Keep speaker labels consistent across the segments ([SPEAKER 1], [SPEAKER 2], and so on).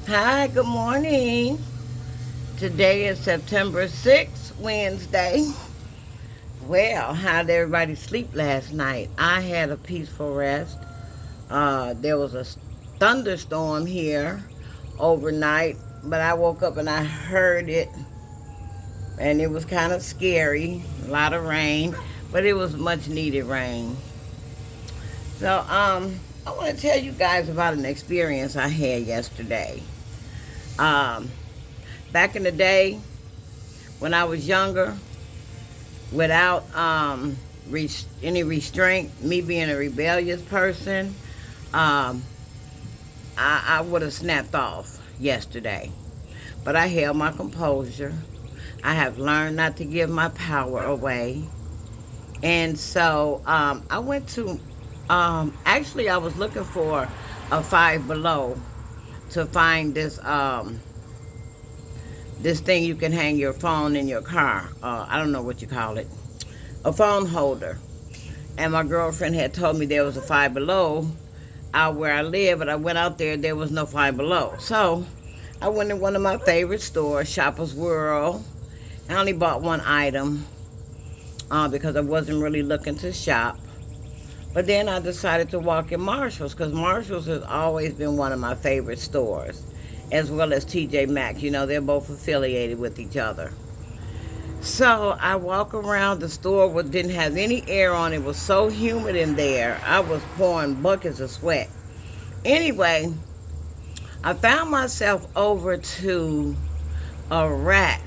[SPEAKER 1] Hi, good morning. Today is September 6th, Wednesday. Well, how did everybody sleep last night? I had a peaceful rest. There was a thunderstorm here overnight, but I woke up and I heard it, and it was kind of scary. A lot of rain, but it was much needed rain. So, I want to tell you guys about an experience I had yesterday. Um, Back in the day, when I was younger, without any restraint, me being a rebellious person, um, I would have snapped off yesterday. But I held my composure. I have learned not to give my power away. And so I went to, actually, I was looking for a Five Below to find this thing you can hang your phone in your car. I don't know what you call it. A phone holder. And my girlfriend had told me there was a Five Below out where I live, but I went out there was no Five Below. So I went to one of my favorite stores, Shoppers World. I only bought one item because I wasn't really looking to shop. But then I decided to walk in Marshall's because Marshall's has always been one of my favorite stores, as well as TJ Maxx. You know, they're both affiliated with each other. So I walk around the store didn't have any air on. It was so humid in there. I was pouring buckets of sweat. Anyway, I found myself over to a rack,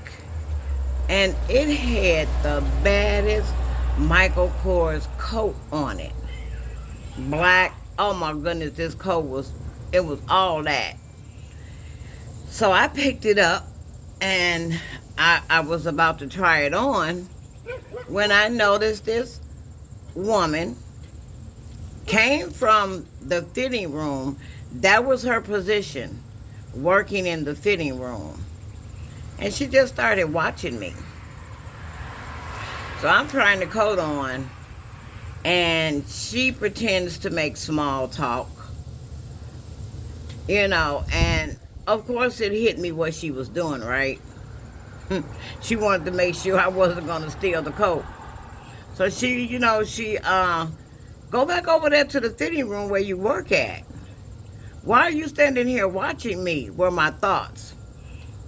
[SPEAKER 1] and it had the baddest Michael Kors coat on it. Black. Oh my goodness, this coat was all that. So I picked it up and I was about to try it on when I noticed this woman came from the fitting room. That was her position, working in the fitting room. And she just started watching me. So I'm trying the coat on, and she pretends to make small talk, and of course it hit me what she was doing, right? She wanted to make sure I wasn't going to steal the coat. So she go back over there to the fitting room where you work at. Why are you standing here watching me? Were my thoughts.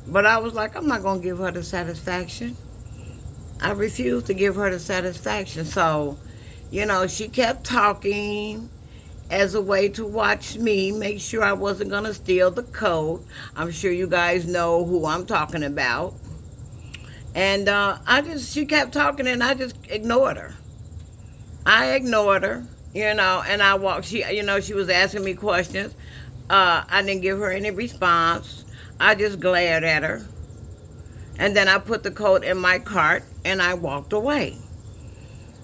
[SPEAKER 1] But I was like, I'm not going to give her the satisfaction. I refused to give her the satisfaction. So, she kept talking as a way to watch me, make sure I wasn't going to steal the coat. I'm sure you guys know who I'm talking about. And she kept talking and I just ignored her. I ignored her, and I walked. She was asking me questions. I didn't give her any response. I just glared at her. And then I put the coat in my cart and I walked away.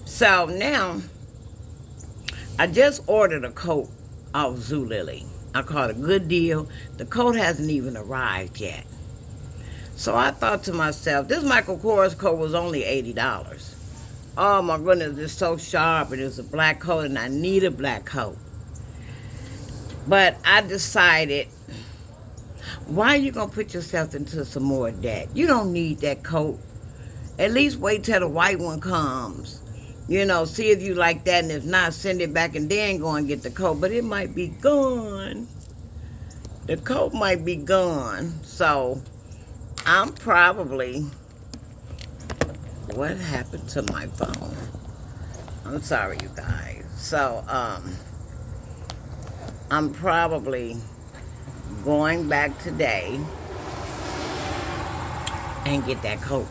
[SPEAKER 1] So now, I just ordered a coat off Zulily. I caught a good deal. The coat hasn't even arrived yet. So I thought to myself, this Michael Kors coat was only $80. Oh my goodness, it's so sharp, and it's a black coat, and I need a black coat. But I decided, why are you going to put yourself into some more debt? You don't need that coat. At least wait till the white one comes. See if you like that, and if not, send it back and then go and get the coat. But it might be gone. The coat might be gone. So I'm probably... What happened to my phone? I'm sorry, you guys. So, I'm probably going back today and get that coat.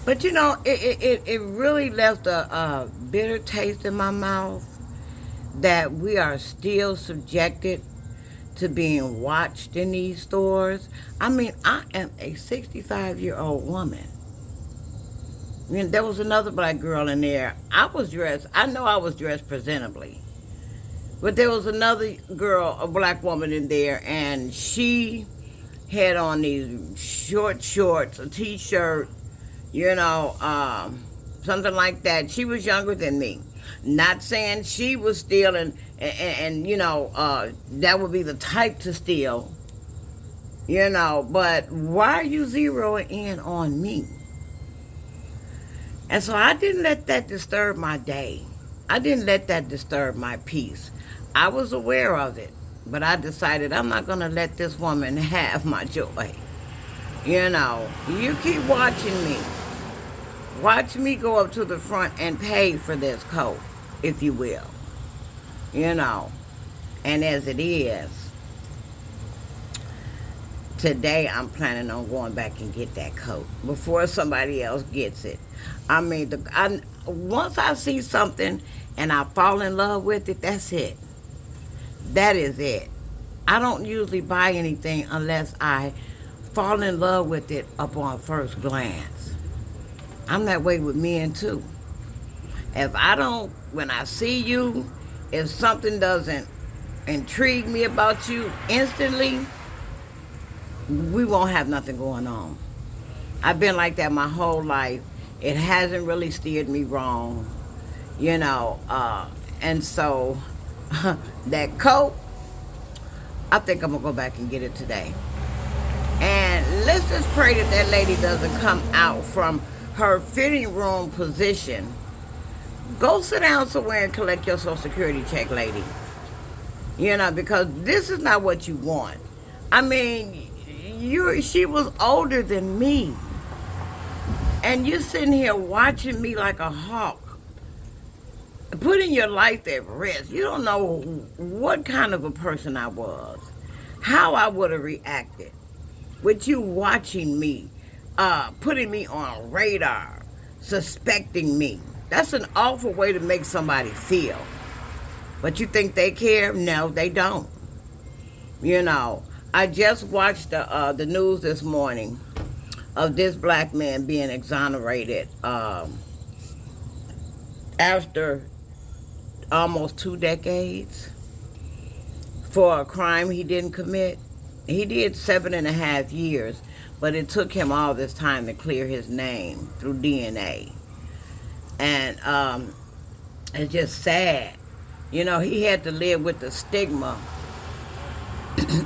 [SPEAKER 1] But it really left a bitter taste in my mouth that we are still subjected to being watched in these stores. I mean, I am a 65-year-old woman. There was another black girl in there. I know I was dressed presentably. But there was another girl, a black woman in there, and she had on these short shorts, a t-shirt, something like that. She was younger than me. Not saying she was stealing, and that would be the type to steal. You know, but why are you zeroing in on me? And so I didn't let that disturb my day. I didn't let that disturb my peace. I was aware of it, but I decided I'm not going to let this woman have my joy. You know, you keep watching me. Watch me go up to the front and pay for this coat, if you will. You know, and as it is, today I'm planning on going back and get that coat before somebody else gets it. I mean, once I see something and I fall in love with it, that's it. That is it. I don't usually buy anything unless I fall in love with it upon first glance. I'm that way with men too. If I don't, when I see you, if something doesn't intrigue me about you instantly, we won't have nothing going on. I've been like that my whole life. It hasn't really steered me wrong, you know. And so that coat, I think I'm going to go back and get it today. And let's just pray that that lady doesn't come out from her fitting room position. Go sit down somewhere and collect your Social Security check, lady. You know, because this is not what you want. I mean, she was older than me. And you're sitting here watching me like a hawk, putting your life at risk. You don't know what kind of a person I was, how I would have reacted with you watching me, putting me on radar, suspecting me. That's an awful way to make somebody feel. But you think they care? No, they don't. You know, I just watched the news this morning of this black man being exonerated after almost 2 decades for a crime he didn't commit. He did 7.5 years, but it took him all this time to clear his name through DNA. And it's just sad. You know, he had to live with the stigma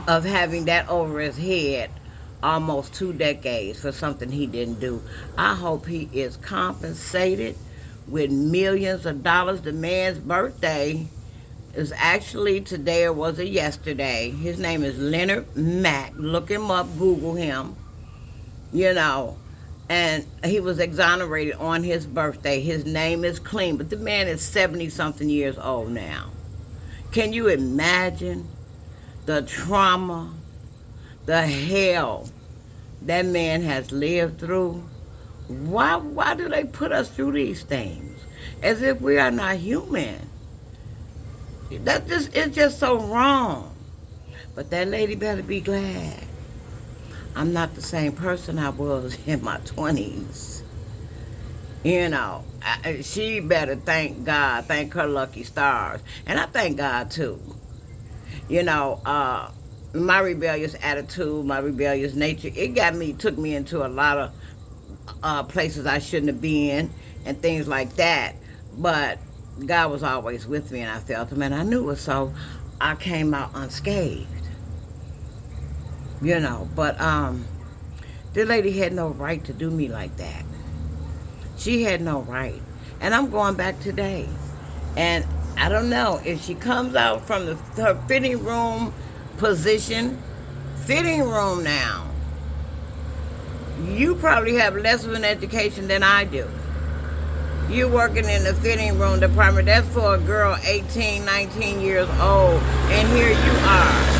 [SPEAKER 1] of having that over his head almost 2 decades for something he didn't do. I hope he is compensated with millions of dollars. The man's birthday is actually today, or was it yesterday? His name is Leonard Mack. Look him up, Google him. You know, and he was exonerated on his birthday. His name is clean, but the man is 70-something years old now. Can you imagine the trauma, the hell that man has lived through? Why do they put us through these things as if we are not human? It's just so wrong. But that lady better be glad I'm not the same person I was in my 20s. You know, she better thank God, thank her lucky stars. And I thank God too. You know, my rebellious attitude, my rebellious nature, it took me into a lot of places I shouldn't have been and things like that. But God was always with me, and I felt him, and I knew it, so I came out unscathed. You know, but the lady had no right to do me like that. She had no right. And I'm going back today. And I don't know if she comes out from her fitting room position. Fitting room now. You probably have less of an education than I do. You're working in the fitting room department. That's for a girl 18, 19 years old. And here you are.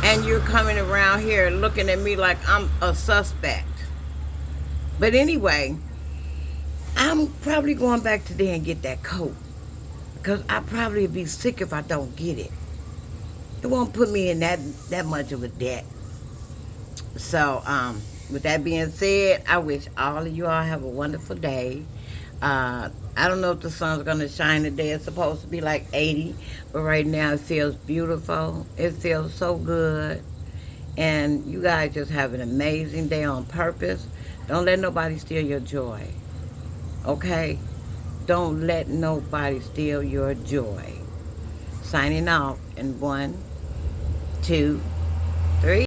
[SPEAKER 1] And you're coming around here looking at me like I'm a suspect. But anyway, I'm probably going back today and get that coat. Because I probably would be sick if I don't get it. It won't put me in that much of a debt. So, with that being said, I wish all of you all have a wonderful day. I don't know if the sun's going to shine today. It's supposed to be like 80. But right now it feels beautiful. It feels so good. And you guys just have an amazing day on purpose. Don't let nobody steal your joy. Okay? Don't let nobody steal your joy. Signing off in 1, 2, 3.